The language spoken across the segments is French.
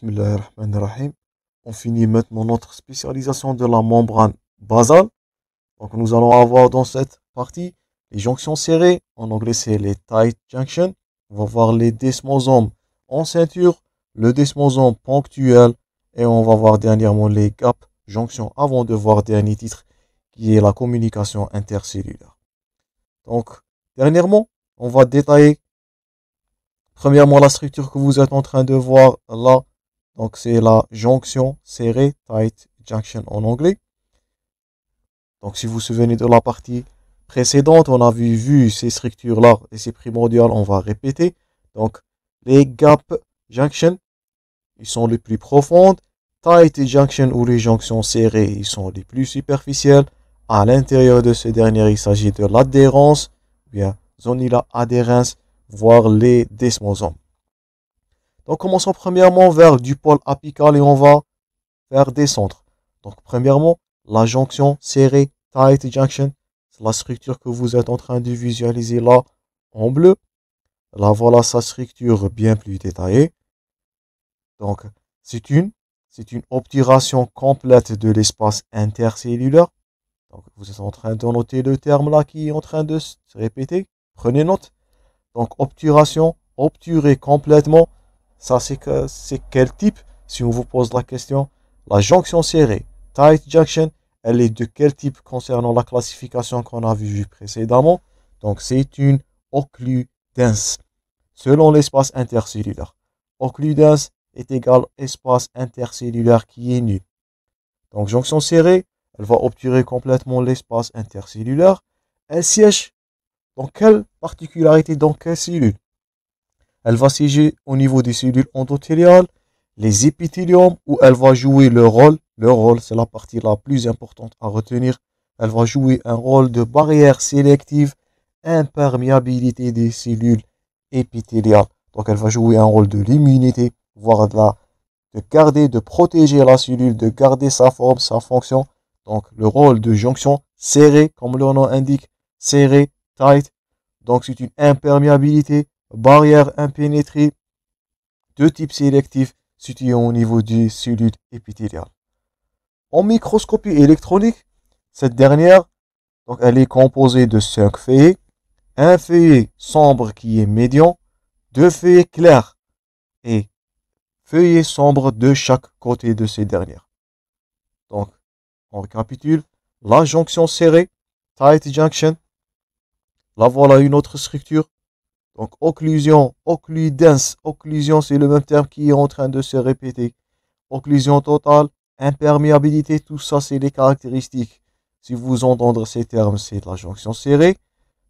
Bismillahirrahmanirrahim. On finit maintenant notre spécialisation de la membrane basale. Donc nous allons avoir dans cette partie les jonctions serrées. En anglais, c'est les tight junctions. On va voir les desmosomes en ceinture, le desmosome ponctuel et on va voir dernièrement les gap junctions avant de voir dernier titre qui est la communication intercellulaire. Donc, dernièrement, on va détailler premièrement la structure que vous êtes en train de voir là. Donc, c'est la jonction serrée, tight junction en anglais. Donc, si vous vous souvenez de la partie précédente, on a vu ces structures-là et c'est primordial, on va répéter. Donc, les gap junctions, ils sont les plus profondes. Tight junction ou les jonctions serrées, ils sont les plus superficielles. À l'intérieur de ce dernier, il s'agit de l'adhérence, bien, zonula adhérence, voire les desmosomes. Donc, commençons premièrement vers du pôle apical et on va faire descendre. Donc, premièrement, la jonction serrée, tight junction, c'est la structure que vous êtes en train de visualiser là en bleu. Là, voilà sa structure bien plus détaillée. Donc, c'est une obturation complète de l'espace intercellulaire. Donc, vous êtes en train de noter le terme là qui est en train de se répéter. Prenez note. Donc, obturation, obturer complètement. Ça, c'est quel type? Si on vous pose la question, la jonction serrée, tight junction, elle est de quel type concernant la classification qu'on a vue précédemment? Donc, c'est une occludence, selon l'espace intercellulaire. Occludence est égal espace intercellulaire qui est nu. Donc, jonction serrée, elle va obturer complètement l'espace intercellulaire. Elle siège dans quelle particularité, dans quelle cellule? Elle va siéger au niveau des cellules endothéliales, les épithéliums, où elle va jouer le rôle. Le rôle, c'est la partie la plus importante à retenir. Elle va jouer un rôle de barrière sélective, imperméabilité des cellules épithéliales. Donc, elle va jouer un rôle de l'immunité, voire de garder, de protéger la cellule, de garder sa forme, sa fonction. Donc, le rôle de jonction serrée, comme le nom indique, serré, tight. Donc, c'est une imperméabilité, barrière impénétrée de type sélectif située au niveau des cellules épithéliales. En microscopie électronique, cette dernière, donc, elle est composée de 5 feuillets. Un feuillet sombre qui est médian, 2 feuillets clairs et feuillets sombres de chaque côté de ces dernières. Donc, on récapitule. La jonction serrée, tight junction. Là, voilà une autre structure. Donc, occlusion, occludence. Occlusion, c'est le même terme qui est en train de se répéter. Occlusion totale, imperméabilité, tout ça, c'est les caractéristiques. Si vous entendez ces termes, c'est la jonction serrée.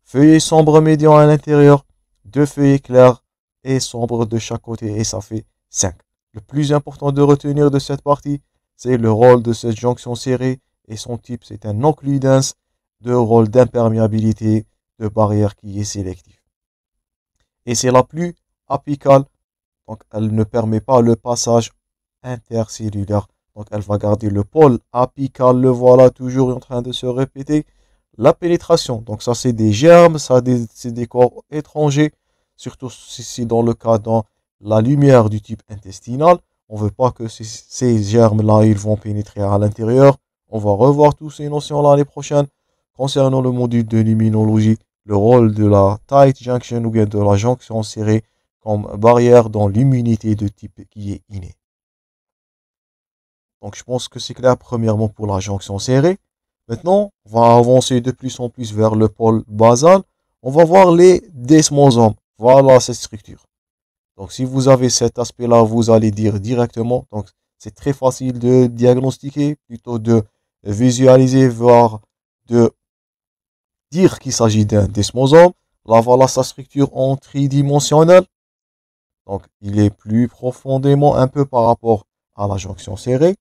Feuillet sombre médian à l'intérieur, 2 feuillets clairs et sombres de chaque côté, et ça fait 5. Le plus important de retenir de cette partie, c'est le rôle de cette jonction serrée et son type, c'est un occludence de rôle d'imperméabilité de barrière qui est sélectif. Et c'est la plus apicale, donc elle ne permet pas le passage intercellulaire. Donc elle va garder le pôle apical, le voilà toujours en train de se répéter. La pénétration, donc ça c'est des germes, c'est des corps étrangers, surtout si c'est dans le cas dans la lumière du type intestinal. On ne veut pas que ces germes-là, ils vont pénétrer à l'intérieur. On va revoir toutes ces notions l'année prochaine. Concernant le module de l'immunologie, le rôle de la tight junction ou bien de la jonction serrée comme barrière dans l'immunité de type qui est innée. Donc je pense que c'est clair premièrement pour la jonction serrée. Maintenant, on va avancer de plus en plus vers le pôle basal. On va voir les desmosomes. Voilà cette structure. Donc si vous avez cet aspect-là, vous allez dire directement. Donc c'est très facile de diagnostiquer, plutôt de visualiser, voire de dire qu'il s'agit d'un desmosome. Là, voilà sa structure en tridimensionnelle. Donc il est plus profondément un peu par rapport à la jonction serrée,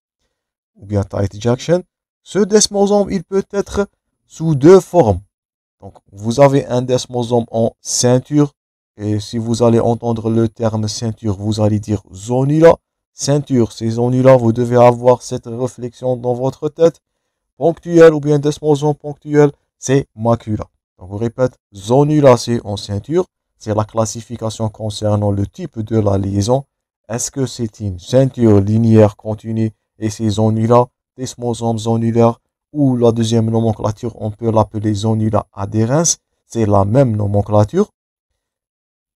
ou bien tight junction. Ce desmosome, il peut être sous 2 formes. Donc, vous avez un desmosome en ceinture. Et si vous allez entendre le terme ceinture, vous allez dire zonula. Ceinture, c'est zonula. Vous devez avoir cette réflexion dans votre tête. Ponctuel ou bien desmosome ponctuel, c'est macula. Donc, on répète, zonula, c'est en ceinture. C'est la classification concernant le type de la liaison. est-ce que c'est une ceinture linéaire continue et ces zones-là, desmosomes zonulaires, ou la deuxième nomenclature, on peut l'appeler zonula adhérens, c'est la même nomenclature.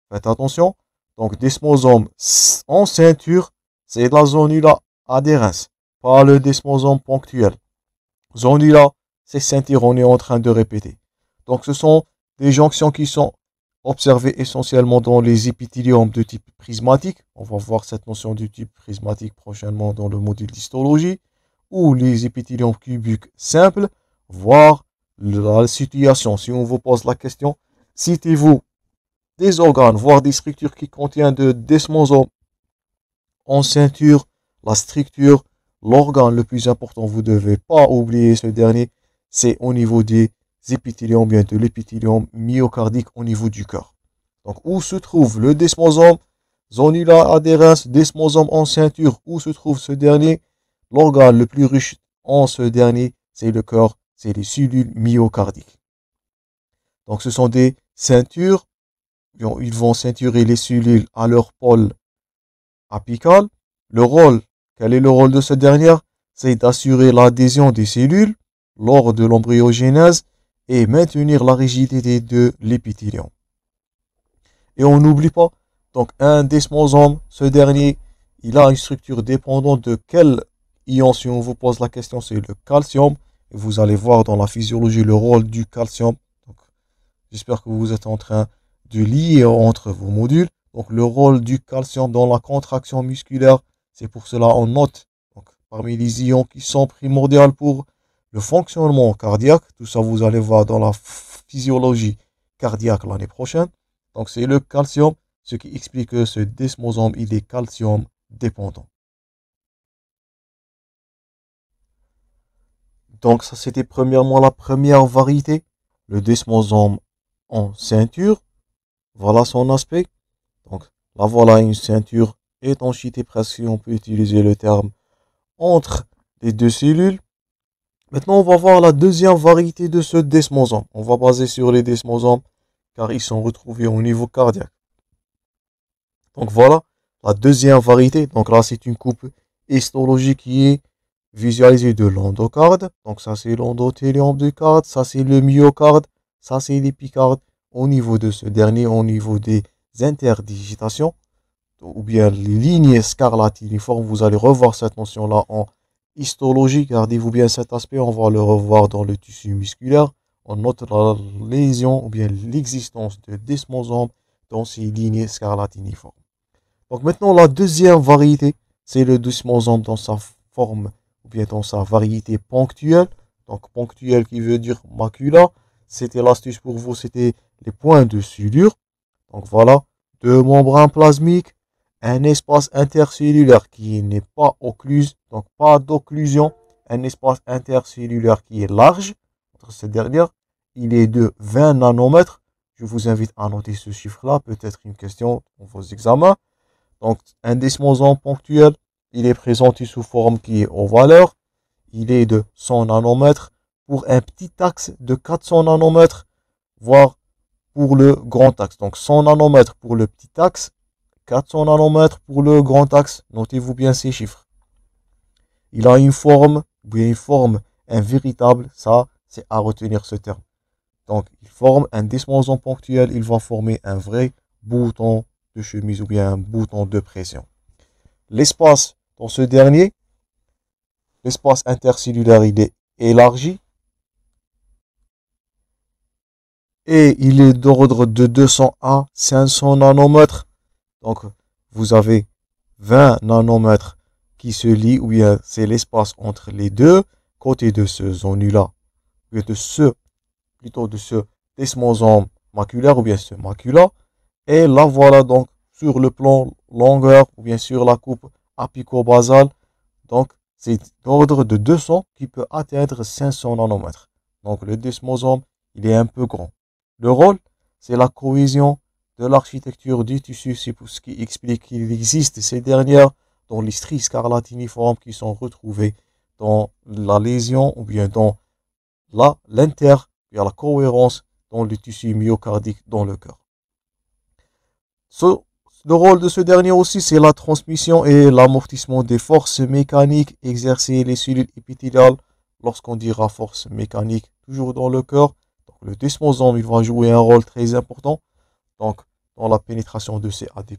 Faites attention. Donc, desmosome en ceinture, c'est la zonula adhérens, pas le desmosome ponctuel. Zonula, c'est ceinture, on est en train de répéter. Donc, ce sont des jonctions qui sont observées essentiellement dans les épithéliums de type prismatique. On va voir cette notion du type prismatique prochainement dans le module d'histologie. Ou les épithéliums cubiques simples, voire la situation. Si on vous pose la question, citez-vous des organes, voire des structures qui contiennent de desmosomes en ceinture, la structure, l'organe le plus important, vous ne devez pas oublier ce dernier, c'est au niveau des épithéliums, bien de l'épithélium myocardique au niveau du cœur. Donc, où se trouve le desmosome, zonula adhérens, desmosome en ceinture, où se trouve ce dernier? L'organe le plus riche en ce dernier, c'est le cœur, c'est les cellules myocardiques. Donc, ce sont des ceintures. Ils vont ceinturer les cellules à leur pôle apical. Le rôle, quel est le rôle de cette dernière? C'est d'assurer l'adhésion des cellules lors de l'embryogenèse et maintenir la rigidité de l'épithélium. Et on n'oublie pas, donc un desmosome, ce dernier, il a une structure dépendante de quel ion, si on vous pose la question, c'est le calcium. Et vous allez voir dans la physiologie le rôle du calcium. J'espère que vous êtes en train de lier entre vos modules. Donc, le rôle du calcium dans la contraction musculaire, c'est pour cela on note donc, parmi les ions qui sont primordiaux pour le fonctionnement cardiaque. Tout ça, vous allez voir dans la physiologie cardiaque l'année prochaine. Donc, c'est le calcium, ce qui explique que ce desmosome, il est calcium dépendant. Donc, ça, c'était premièrement la première variété, le desmosome en ceinture. Voilà son aspect. Donc, là, voilà une ceinture étanchéité presque, si on peut utiliser le terme, entre les deux cellules. Maintenant, on va voir la deuxième variété de ce desmosome. On va baser sur les desmosomes, car ils sont retrouvés au niveau cardiaque. Donc, voilà la deuxième variété. Donc, là, c'est une coupe histologique qui est visualisée de l'endocarde. Donc, ça, c'est l'endothélium du carde. Ça, c'est le myocarde. Ça, c'est l'épicarde. Au niveau de ce dernier, au niveau des interdigitations, ou bien les lignes scarlatiniformes, vous allez revoir cette notion-là en histologie. Gardez-vous bien cet aspect, on va le revoir dans le tissu musculaire. On note la lésion ou bien l'existence de desmosomes dans ces lignes scarlatiniformes. Donc maintenant, la deuxième variété, c'est le desmosome dans sa forme ou bien dans sa variété ponctuelle. Donc ponctuelle qui veut dire macula. C'était l'astuce pour vous, c'était les points de soudure. Donc voilà, deux membranes plasmiques, un espace intercellulaire qui n'est pas occluse, donc pas d'occlusion, un espace intercellulaire qui est large. Entre ces dernières, il est de 20 nanomètres. Je vous invite à noter ce chiffre-là, peut-être une question pour vos examens. Donc un desmosome ponctuel, il est présenté sous forme qui est ovalaire. Il est de 100 nanomètres pour un petit axe de 400 nanomètres, voire pour le grand axe. Donc 100 nanomètres pour le petit axe, 400 nanomètres pour le grand axe. Notez-vous bien ces chiffres. Il a une forme, bien une forme invéritable. Ça, c'est à retenir ce terme. Donc, il forme un desmosome ponctuel. Il va former un vrai bouton de chemise ou bien un bouton de pression. L'espace dans ce dernier, l'espace intercellulaire, il est élargi. Et il est d'ordre de 200 à 500 nanomètres. Donc, vous avez 20 nanomètres qui se lient, ou bien c'est l'espace entre les deux côtés de ce zonula, ou de ce, plutôt de ce desmosome maculaire, ou bien ce macula. Et là, voilà donc sur le plan longueur, ou bien sur la coupe apico-basale. Donc, c'est d'ordre de 200 qui peut atteindre 500 nanomètres. Donc, le desmosome, il est un peu grand. Le rôle, c'est la cohésion de l'architecture du tissu. C'est ce qui explique qu'il existe ces dernières dans les stries scarlatiniformes qui sont retrouvées dans la lésion ou bien dans la cohérence dans le tissu myocardique dans le cœur. Le rôle de ce dernier aussi, c'est la transmission et l'amortissement des forces mécaniques exercées les cellules épithéliales. Lorsqu'on dira force mécanique, toujours dans le cœur, donc le desmosome, il va jouer un rôle très important. Donc, dans la pénétration de ces AD+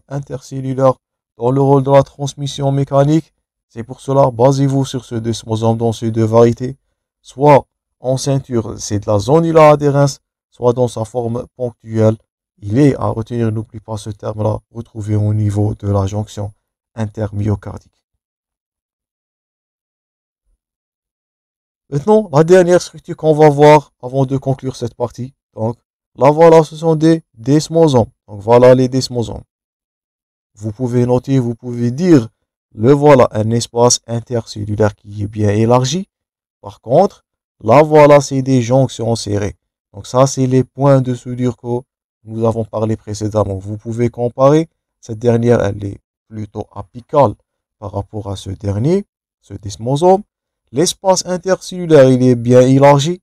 intercellulaires, dans le rôle de la transmission mécanique. C'est pour cela, basez-vous sur ce desmosome dans ces deux variétés. Soit en ceinture, c'est de la zonula adhérens, soit dans sa forme ponctuelle. Il est à retenir, n'oublie pas ce terme-là, retrouvé au niveau de la jonction intermyocardique. Maintenant, la dernière structure qu'on va voir avant de conclure cette partie. Donc, là voilà, ce sont des desmosomes. Donc voilà les desmosomes. Vous pouvez noter, vous pouvez dire, le voilà, un espace intercellulaire qui est bien élargi. Par contre, là voilà, c'est des jonctions serrées. Donc ça, c'est les points de soudure que nous avons parlé précédemment. Vous pouvez comparer. Cette dernière, elle est plutôt apicale par rapport à ce dernier, ce desmosome. L'espace intercellulaire, il est bien élargi.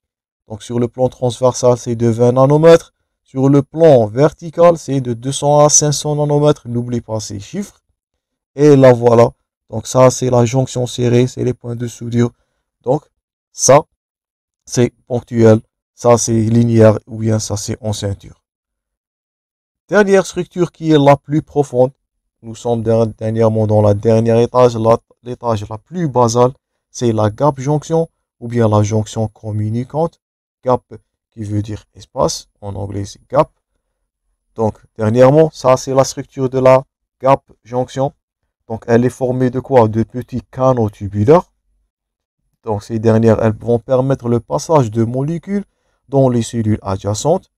Donc sur le plan transversal, c'est de 20 nanomètres. Sur le plan vertical, c'est de 200 à 500 nanomètres. N'oubliez pas ces chiffres. Et là, voilà. Donc ça, c'est la jonction serrée, c'est les points de soudure. Donc ça, c'est ponctuel. Ça, c'est linéaire ou bien ça, c'est en ceinture. Dernière structure qui est la plus profonde. Nous sommes dernièrement dans la dernière étage, l'étage la plus basale. C'est la gap jonction ou bien la jonction communicante. Gap qui veut dire espace. En anglais, c'est gap. Donc, dernièrement, ça, c'est la structure de la gap jonction. Donc, elle est formée de quoi? De petits canaux tubulaires. Donc, ces dernières, elles vont permettre le passage de molécules dans les cellules adjacentes.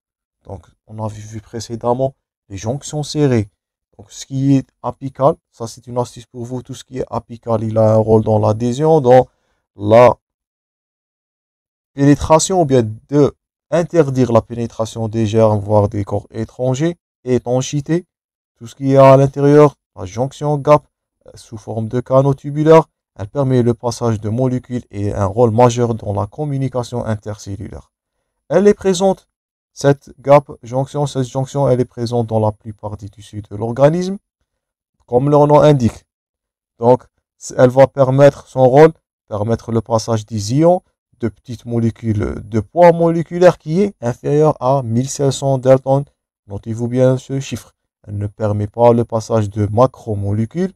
Donc, on a vu précédemment les jonctions serrées. Donc, ce qui est apical, ça c'est une astuce pour vous. Tout ce qui est apical, il a un rôle dans l'adhésion, dans la pénétration, ou bien de interdire la pénétration des germes, voire des corps étrangers, étanchéité. Tout ce qui est à l'intérieur, la jonction gap, sous forme de canaux tubulaires, elle permet le passage de molécules et un rôle majeur dans la communication intercellulaire. Elle est présente, cette jonction, elle est présente dans la plupart des tissus de l'organisme, comme leur nom indique. Donc, elle va permettre son rôle, permettre le passage des ions, de petites molécules de poids moléculaire qui est inférieur à 1500 daltons. Notez-vous bien ce chiffre. Elle ne permet pas le passage de macromolécules.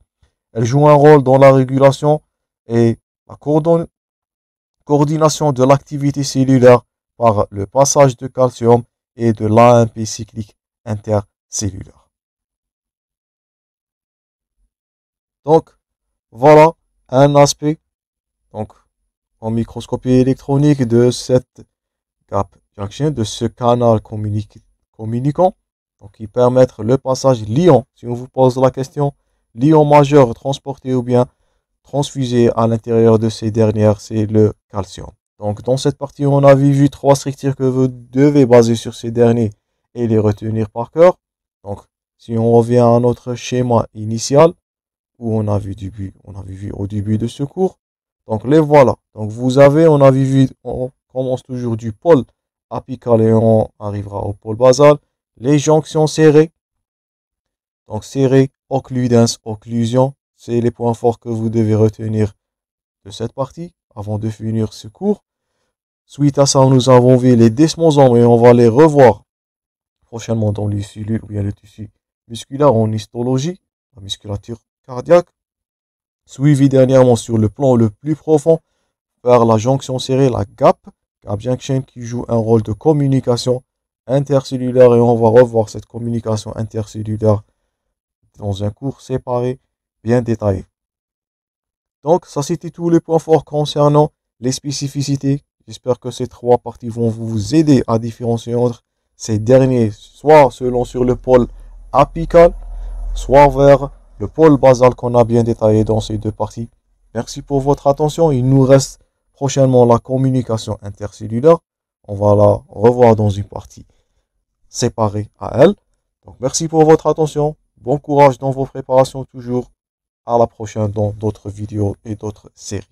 Elle joue un rôle dans la régulation et la coordination de l'activité cellulaire par le passage de calcium et de l'AMP cyclique intercellulaire. Donc, voilà un aspect donc, en microscopie électronique de cette gap junction, de ce canal communicant, donc qui permettent le passage l'ion. Si on vous pose la question, l'ion majeur transporté ou bien transfusé à l'intérieur de ces dernières, c'est le calcium. Donc dans cette partie, on a vu trois structures que vous devez baser sur ces derniers et les retenir par cœur. Donc si on revient à notre schéma initial, où on a vu au début de ce cours. Donc les voilà. Donc on a vu, on commence toujours du pôle apical et on arrivera au pôle basal. Les jonctions serrées. Donc serré, occludens, occlusion. C'est les points forts que vous devez retenir de cette partie avant de finir ce cours. Suite à ça, nous avons vu les desmosomes et on va les revoir prochainement dans les cellules ou bien le tissu musculaire en histologie, la musculature cardiaque. Suivi dernièrement sur le plan le plus profond vers la jonction serrée, la gap junction qui joue un rôle de communication intercellulaire et on va revoir cette communication intercellulaire dans un cours séparé bien détaillé. Donc ça c'était tous les points forts concernant les spécificités. J'espère que ces trois parties vont vous aider à différencier entre ces derniers, soit selon sur le pôle apical, soit vers le pôle basal qu'on a bien détaillé dans ces deux parties. Merci pour votre attention. Il nous reste prochainement la communication intercellulaire. On va la revoir dans une partie séparée à elle. Donc merci pour votre attention. Bon courage dans vos préparations toujours. À la prochaine dans d'autres vidéos et d'autres séries.